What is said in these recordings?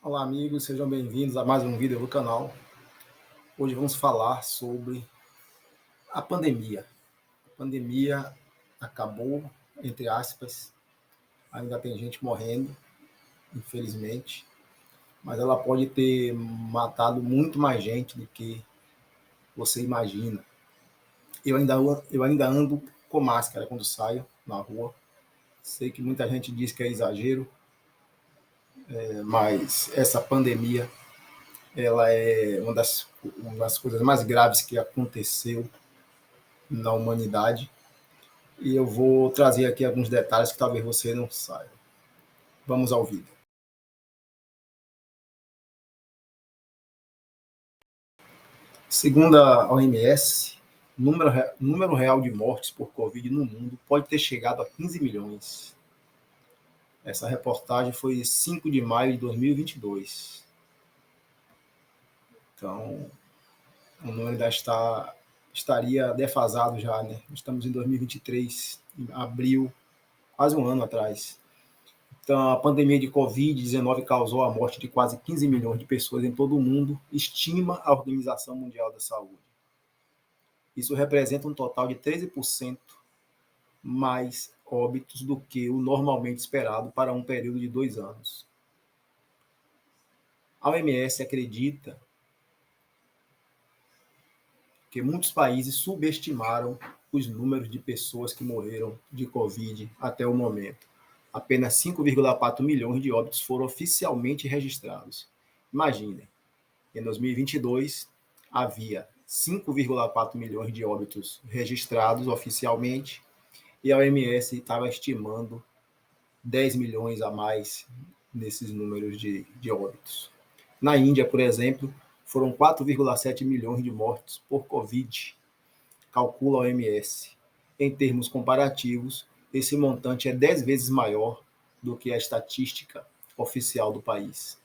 Olá, amigos, sejam bem-vindos a mais um vídeo do canal. Hoje vamos falar sobre a pandemia. A pandemia acabou, entre aspas, ainda tem gente morrendo, infelizmente, mas ela pode ter matado muito mais gente do que você imagina. Eu ainda ando com máscara quando saio na rua. Sei que muita gente diz que é exagero, mas essa pandemia ela é uma das coisas mais graves que aconteceu na humanidade, e eu vou trazer aqui alguns detalhes que talvez você não saiba. Vamos ao vídeo. Segundo a OMS, o número real de mortes por Covid no mundo pode ter chegado a 15 milhões. Essa reportagem foi 5 de maio de 2022. Então, o número ainda estaria defasado já, né? Estamos em 2023, em abril, quase um ano atrás. Então, a pandemia de Covid-19 causou a morte de quase 15 milhões de pessoas em todo o mundo, estima a Organização Mundial da Saúde. Isso representa um total de 13% mais óbitos do que o normalmente esperado para um período de 2 anos. A OMS acredita que muitos países subestimaram os números de pessoas que morreram de Covid até o momento. Apenas 5,4 milhões de óbitos foram oficialmente registrados. Imaginem, em 2022 havia 5,4 milhões de óbitos registrados oficialmente e a OMS estava estimando 10 milhões a mais nesses números de óbitos. Na Índia, por exemplo, foram 4,7 milhões de mortes por Covid, calcula a OMS. Em termos comparativos, esse montante é 10 vezes maior do que a estatística oficial do país.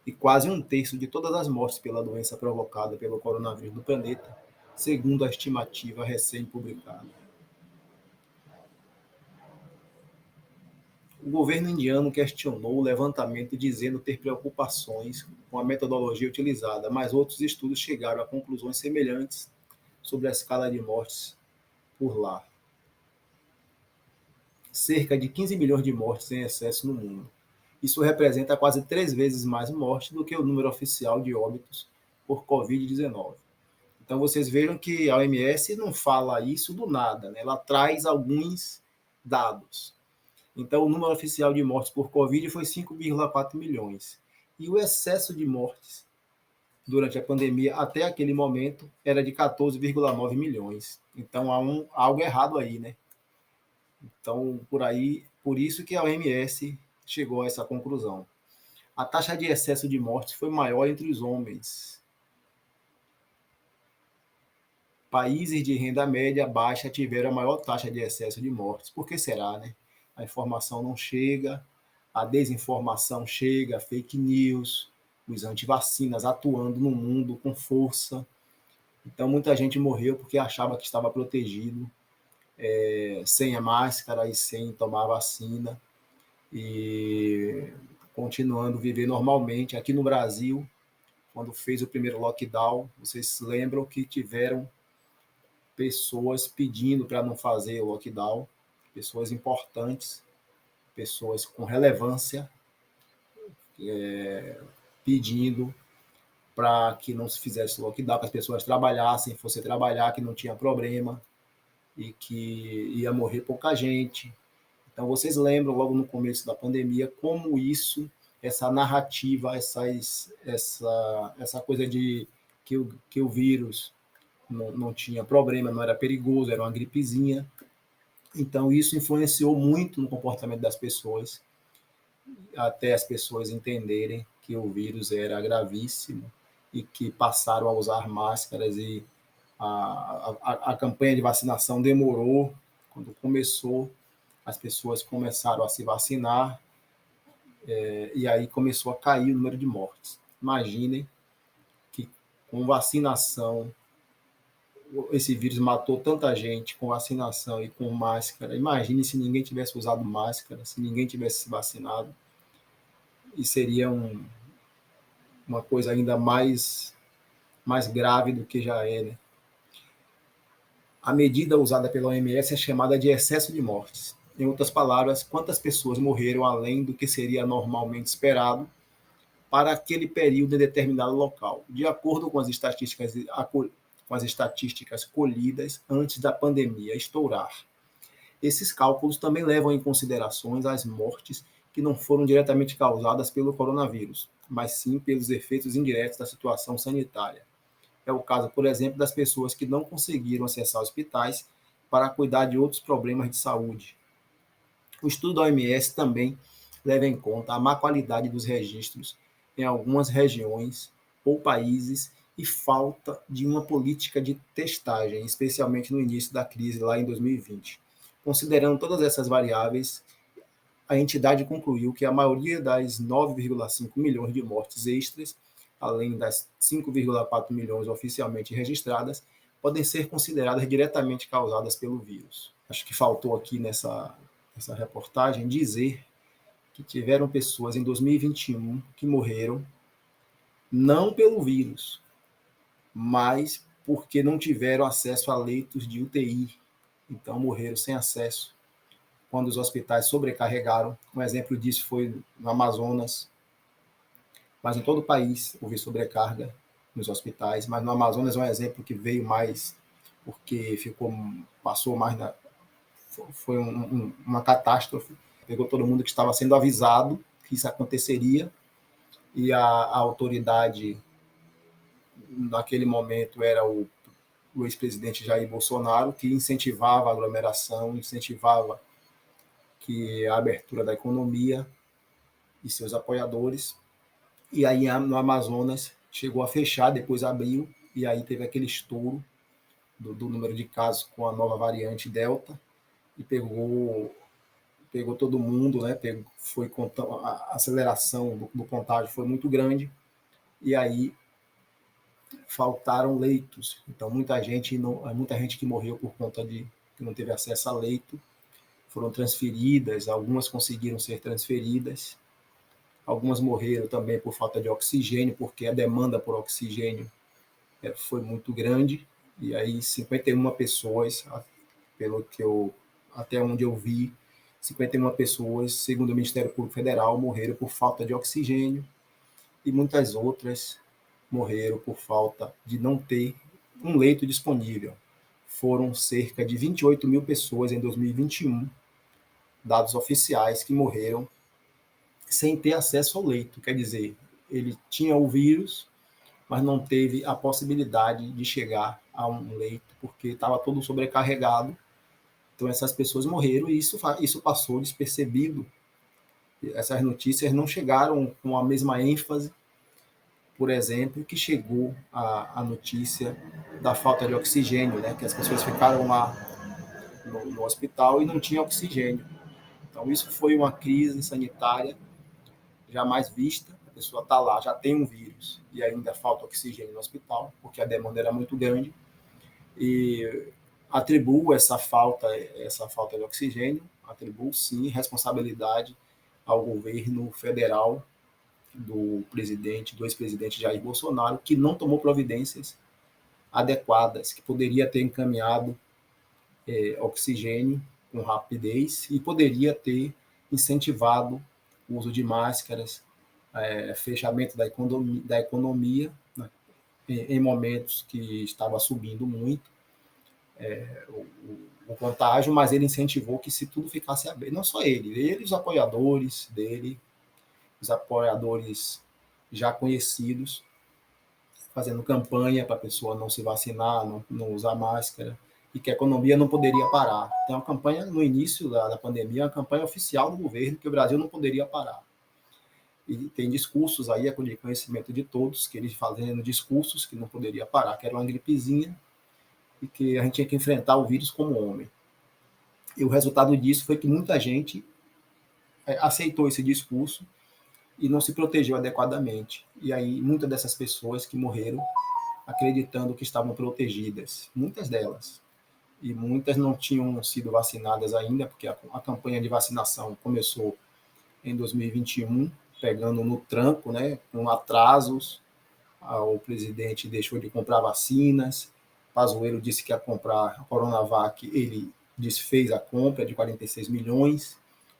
E quase um terço de todas as mortes pela doença provocada pelo coronavírus no planeta, segundo a estimativa recém-publicada. O governo indiano questionou o levantamento dizendo ter preocupações com a metodologia utilizada, mas outros estudos chegaram a conclusões semelhantes sobre a escala de mortes por lá. Cerca de 15 milhões de mortes em excesso no mundo. Isso representa quase 3 vezes mais mortes do que o número oficial de óbitos por Covid-19. Então vocês viram que a OMS não fala isso do nada, né? Ela traz alguns dados. Então o número oficial de mortes por Covid foi 5,4 milhões. E o excesso de mortes durante a pandemia até aquele momento era de 14,9 milhões. Então há algo errado aí, né? Então, por isso que a OMS chegou a essa conclusão. A taxa de excesso de mortes foi maior entre os homens. Países de renda média baixa tiveram a maior taxa de excesso de mortes. Por que será, né? A informação não chega, a desinformação chega, fake news, os antivacinas atuando no mundo com força. Então, muita gente morreu porque achava que estava protegido, sem a máscara e sem tomar a vacina, e continuando a viver normalmente. Aqui no Brasil, quando fez o primeiro lockdown, vocês se lembram que tiveram pessoas pedindo para não fazer o lockdown, pessoas importantes, pessoas com relevância, pedindo para que não se fizesse o lockdown, que as pessoas trabalhassem, fossem trabalhar, que não tinha problema e que ia morrer pouca gente. Então, vocês lembram, logo no começo da pandemia, como essa narrativa, essa coisa de que o vírus não tinha problema, não era perigoso, era uma gripezinha. Então, isso influenciou muito no comportamento das pessoas, até as pessoas entenderem que o vírus era gravíssimo e que passaram a usar máscaras, e a campanha de vacinação demorou. Quando começou, as pessoas começaram a se vacinar, e aí começou a cair o número de mortes. Imaginem que com vacinação, esse vírus matou tanta gente com vacinação e com máscara. Imagine se ninguém tivesse usado máscara, se ninguém tivesse se vacinado, e seria uma coisa ainda mais grave do que já é, né? A medida usada pela OMS é chamada de excesso de mortes. Em outras palavras, quantas pessoas morreram além do que seria normalmente esperado para aquele período em determinado local, de acordo com as estatísticas colhidas antes da pandemia estourar. Esses cálculos também levam em consideração as mortes que não foram diretamente causadas pelo coronavírus, mas sim pelos efeitos indiretos da situação sanitária. É o caso, por exemplo, das pessoas que não conseguiram acessar hospitais para cuidar de outros problemas de saúde. O estudo da OMS também leva em conta a má qualidade dos registros em algumas regiões ou países e falta de uma política de testagem, especialmente no início da crise lá em 2020. Considerando todas essas variáveis, a entidade concluiu que a maioria das 9,5 milhões de mortes extras, além das 5,4 milhões oficialmente registradas, podem ser consideradas diretamente causadas pelo vírus. Acho que faltou aqui nessa reportagem dizer que tiveram pessoas em 2021 que morreram não pelo vírus, mas porque não tiveram acesso a leitos de UTI. Então morreram sem acesso quando os hospitais sobrecarregaram. Um exemplo disso foi no Amazonas, mas em todo o país houve sobrecarga nos hospitais, mas no Amazonas é um exemplo que veio mais porque passou mais foi uma catástrofe, pegou todo mundo que estava sendo avisado que isso aconteceria e a autoridade naquele momento era o ex-presidente Jair Bolsonaro, que incentivava a aglomeração, incentivava que a abertura da economia e seus apoiadores. E aí no Amazonas chegou a fechar, depois abriu, e aí teve aquele estouro do número de casos com a nova variante Delta, e pegou todo mundo, né? A aceleração do contágio foi muito grande, e aí faltaram leitos. Então muita gente que morreu por conta de que não teve acesso a leito, foram transferidas, algumas conseguiram ser transferidas, algumas morreram também por falta de oxigênio, porque a demanda por oxigênio foi muito grande, e aí 51 pessoas, pelo que até onde eu vi, 51 pessoas, segundo o Ministério Público Federal, morreram por falta de oxigênio, e muitas outras morreram por falta de não ter um leito disponível. Foram cerca de 28 mil pessoas em 2021, dados oficiais, que morreram sem ter acesso ao leito. Quer dizer, ele tinha o vírus, mas não teve a possibilidade de chegar a um leito, porque estava todo sobrecarregado. Então essas pessoas morreram e isso passou despercebido. Essas notícias não chegaram com a mesma ênfase, por exemplo, que chegou a notícia da falta de oxigênio, né? Que as pessoas ficaram lá no hospital e não tinham oxigênio. Então isso foi uma crise sanitária jamais vista. A pessoa está lá, já tem um vírus e ainda falta oxigênio no hospital, porque a demanda era muito grande. E atribuo essa falta de oxigênio, atribuo sim responsabilidade ao governo federal do ex-presidente Jair Bolsonaro, que não tomou providências adequadas, que poderia ter encaminhado oxigênio com rapidez e poderia ter incentivado o uso de máscaras, fechamento da economia, né, em momentos que estava subindo muito o contágio, mas ele incentivou que se tudo ficasse aberto, não só ele, os apoiadores dele, os apoiadores já conhecidos, fazendo campanha para a pessoa não se vacinar, não usar máscara, e que a economia não poderia parar. Tem uma campanha no início da pandemia, uma campanha oficial do governo, que o Brasil não poderia parar. E tem discursos aí, é de conhecimento de todos, que eles fazendo discursos que não poderia parar, que era uma gripezinha, e que a gente tinha que enfrentar o vírus como homem. E o resultado disso foi que muita gente aceitou esse discurso e não se protegeu adequadamente. E aí muitas dessas pessoas que morreram acreditando que estavam protegidas, muitas delas. E muitas não tinham sido vacinadas ainda, porque a campanha de vacinação começou em 2021, pegando no tranco, né, com atrasos, o presidente deixou de comprar vacinas, Pazuello disse que ia comprar a Coronavac, ele desfez a compra de 46 milhões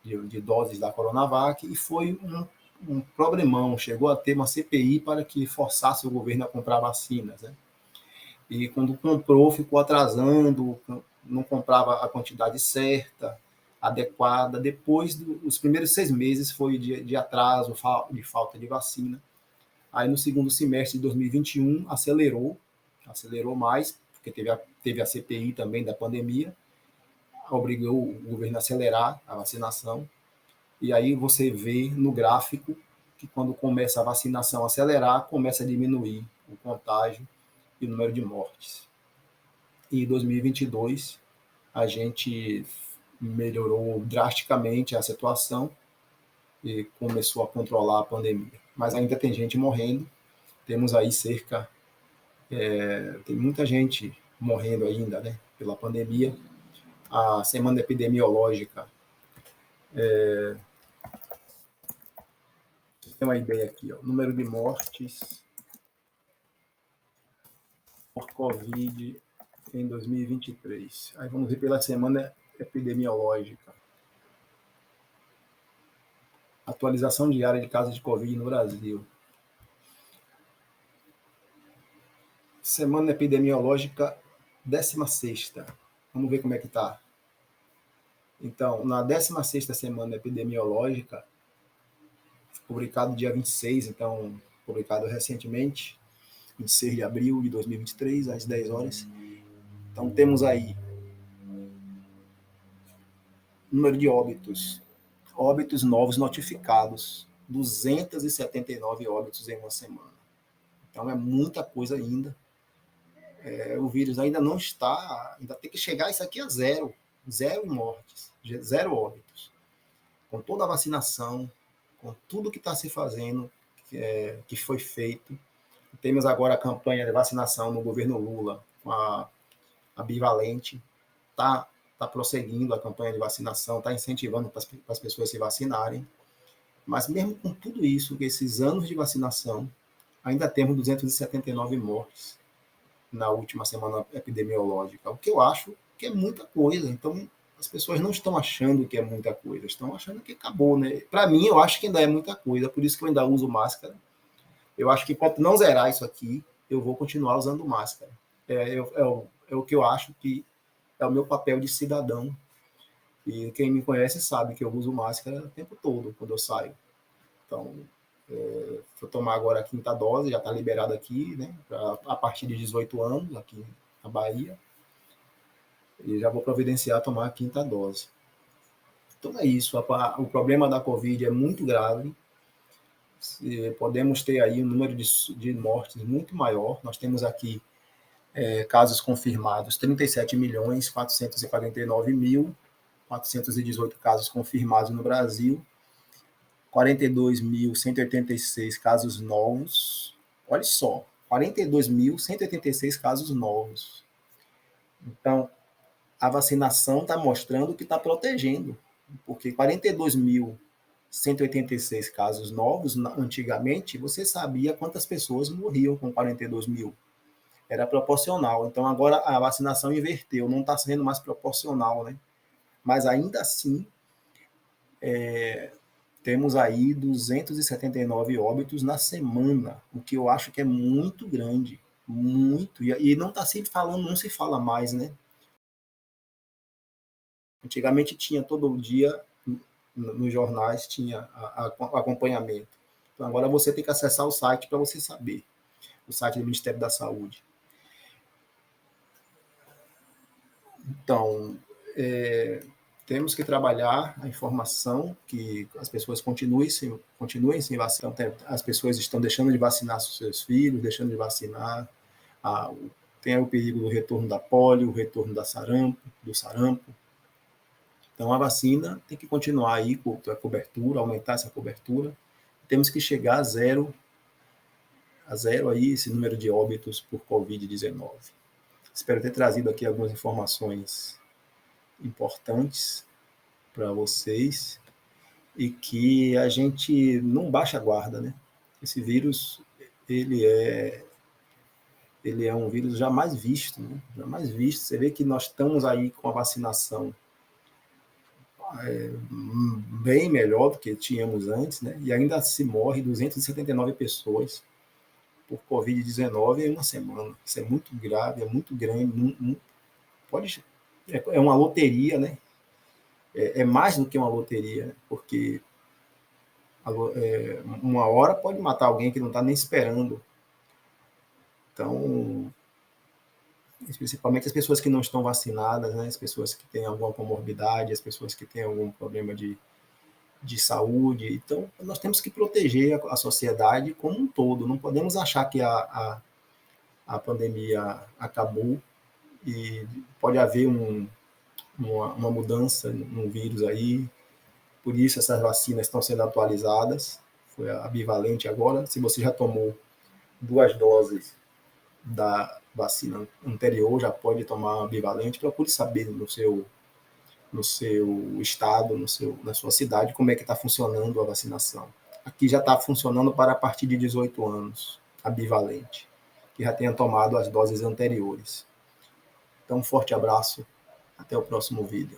de doses da Coronavac, e foi um problemão, chegou a ter uma CPI para que forçasse o governo a comprar vacinas, né? E quando comprou, ficou atrasando, não comprava a quantidade certa, adequada. Depois dos primeiros 6 meses foi de atraso, de falta de vacina. Aí no segundo semestre de 2021 acelerou mais, porque teve a CPI também da pandemia, obrigou o governo a acelerar a vacinação. E aí você vê no gráfico que quando começa a vacinação a acelerar, começa a diminuir o contágio e o número de mortes. E em 2022 a gente melhorou drasticamente a situação e começou a controlar a pandemia. Mas ainda tem gente morrendo, temos aí tem muita gente morrendo ainda, né, pela pandemia. A semana epidemiológica, tem uma ideia aqui, ó, número de mortes por Covid em 2023. Aí vamos ver pela semana epidemiológica. Atualização diária de casos de Covid no Brasil. Semana epidemiológica 16ª. Vamos ver como é que está. Então, na 16ª semana epidemiológica, publicado dia 26, então, publicado recentemente, 26 de abril de 2023, às 10 horas. Então, temos aí número de óbitos. Óbitos novos notificados, 279 óbitos em uma semana. Então, é muita coisa ainda. O vírus ainda não está, ainda tem que chegar isso aqui a zero mortes, zero óbitos. Com toda a vacinação, com tudo que está se fazendo, que foi feito. Temos agora a campanha de vacinação no governo Lula, com a bivalente, está prosseguindo a campanha de vacinação, está incentivando para as pessoas se vacinarem. Mas mesmo com tudo isso, com esses anos de vacinação, ainda temos 279 mortes na última semana epidemiológica, o que eu acho que é muita coisa. Então, as pessoas não estão achando que é muita coisa, estão achando que acabou, né? Para mim, eu acho que ainda é muita coisa, por isso que eu ainda uso máscara. Eu acho que enquanto não zerar isso aqui, eu vou continuar usando máscara. É o que eu acho que é o meu papel de cidadão. E quem me conhece sabe que eu uso máscara o tempo todo quando eu saio. Então, vou tomar agora a 5ª dose, já está liberado aqui, né, a partir de 18 anos, aqui na Bahia. E já vou providenciar tomar a 5ª dose. Então é isso, o problema da Covid é muito grave. Podemos ter aí um número de mortes muito maior. Nós temos aqui casos confirmados, 37.449.418 casos confirmados no Brasil, 42.186 casos novos. Olha só, 42.186 casos novos. Então, a vacinação está mostrando que está protegendo, porque 42.186 casos novos, antigamente, você sabia quantas pessoas morriam com 42 mil. Era proporcional. Então, agora a vacinação inverteu, não está sendo mais proporcional, né? Mas ainda assim, temos aí 279 óbitos na semana, o que eu acho que é muito grande, muito, e não está se falando, não se fala mais, né? Antigamente tinha todo dia, nos jornais, tinha acompanhamento. Então agora você tem que acessar o site para você saber, o site do Ministério da Saúde. Então, temos que trabalhar a informação, que as pessoas continuem sem vacinar. As pessoas estão deixando de vacinar seus filhos, deixando de vacinar. Tem o perigo do retorno da polio, o retorno do sarampo. Então, a vacina tem que continuar aí com a cobertura, aumentar essa cobertura. Temos que chegar a zero aí esse número de óbitos por Covid-19. Espero ter trazido aqui algumas informações importantes para vocês e que a gente não baixe a guarda, né? Esse vírus, ele é um vírus jamais visto, né? Jamais visto. Você vê que nós estamos aí com a vacinação bem melhor do que tínhamos antes, né? E ainda se morre 279 pessoas por Covid-19 em uma semana. Isso é muito grave, é muito grande. Pode, é uma loteria, né? É mais do que uma loteria, né? Porque uma hora pode matar alguém que não está nem esperando. Então, principalmente as pessoas que não estão vacinadas, né? As pessoas que têm alguma comorbidade, as pessoas que têm algum problema de saúde. Então, nós temos que proteger a sociedade como um todo. Não podemos achar que a pandemia acabou e pode haver uma mudança no vírus aí. Por isso, essas vacinas estão sendo atualizadas. Foi a bivalente agora. Se você já tomou 2 doses da vacina anterior, já pode tomar a bivalente. Procure saber no seu estado, na sua cidade, como é que está funcionando a vacinação. Aqui já está funcionando para a partir de 18 anos, a bivalente, que já tenha tomado as doses anteriores. Então, um forte abraço, até o próximo vídeo.